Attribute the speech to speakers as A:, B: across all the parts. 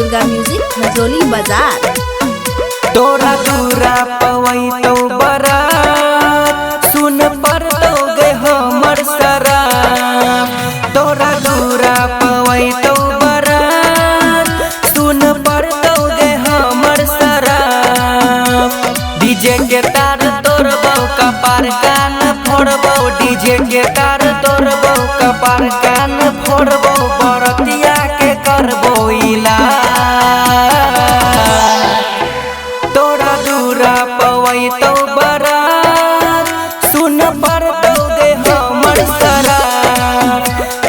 A: Durga music Khajauli बाजार।
B: तोरा दूरा पवई तो बरात सुन पर दोगे हमर शराब। तोरा दूरा पवई तो बरात सुन पर दोगे हमर शराब। डीजे के तार तोड़बो कपार कान फोड़बो, डीजे के तार तोड़बो कपार कान फोड़बो, बरतिया के करबो इलाज। तोरा दूरा पवई तो बरात सुन पर दोगे हमर शराब।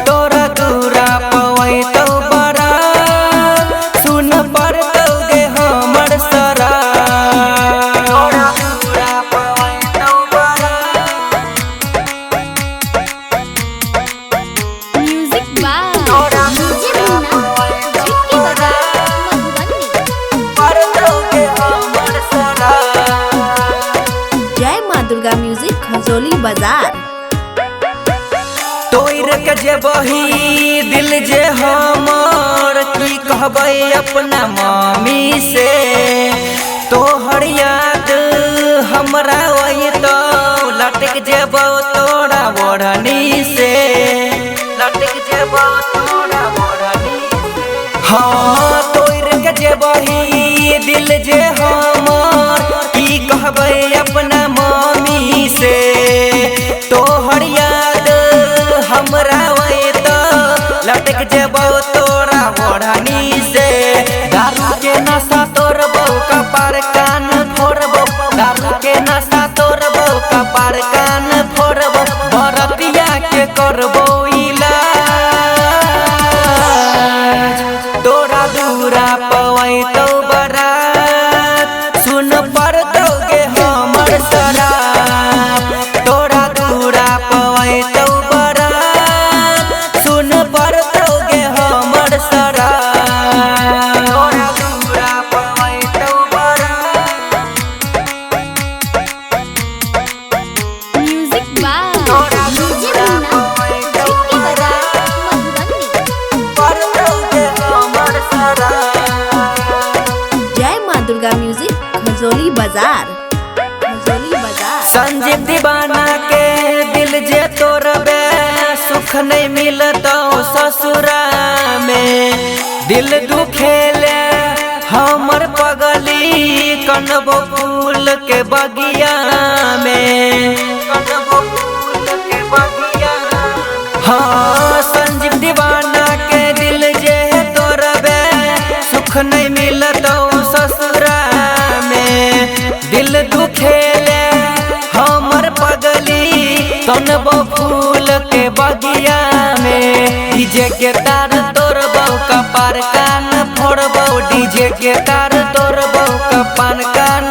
B: तोरा दूरा पवई तो बरात सुन पर दोगे हमर शराब। तोरा दूरा पवई तो बरात
A: म्यूजिक बाय
B: तोरा
A: डीजे मुन्ना झुटकी बाजार मधुबनी।
B: पर दोगे हमर शराब।
A: जय माँ दुर्गा म्यूजिक खजोली बाजार।
B: तोड़ के जेबही दिल जे हमर की कहबै अपना मम्मी से। तोहर याद हमरा वही तो लटक जेबो तोरा ओढ़नी से, लटक जेबो तोरा ओढ़नी से। हाँ तोड़ के जेबही दिल जे हमर की कहबै अपना मम्मी से। तोहर याद हमरा वही तो लटक जेबो तोरा ओढ़नी से। दारू के नशा तोड़बो कपार कान फोड़बो, दारू के नशा तोड़बो कपार कान फोड़बो, बरतिया के करबो इलाज। तोरा दूरा पवई तो बरात सुन पर दोगे हमर शराब। तोरा दूरा पवई तो बरात सुन पर दोगे हमर शराब। तोरा दूरा पवई तो बरात
A: म्यूजिक बाय
B: तोरा
A: डीजे
B: दूरा
A: मुन्ना
B: पवई तो
A: झुटकी बाजार मधुबनी।
B: पर दोगे हमर शराब।
A: जय माँ दुर्गा म्यूजिक खजोली बाजार। खजोली बाजार।
B: संजीव दीवाना के दिल जे तोड़बे सुख नहीं मिलतो ससुरा में। दिल दुखेले हमर पगली कनबो फूल के बगिया में, कनबो फूल के बगिया। हाँ संजीव दीवाना के दिल जे तोड़बे सुख नहीं मिलतो ससुरा में। दिल दुखेले हमर पगली कनबो फूल के बगिया में। डीजे के तार तोड़बो कपार कान फोड़बो, डीजे के तार तोड़बो कपार कान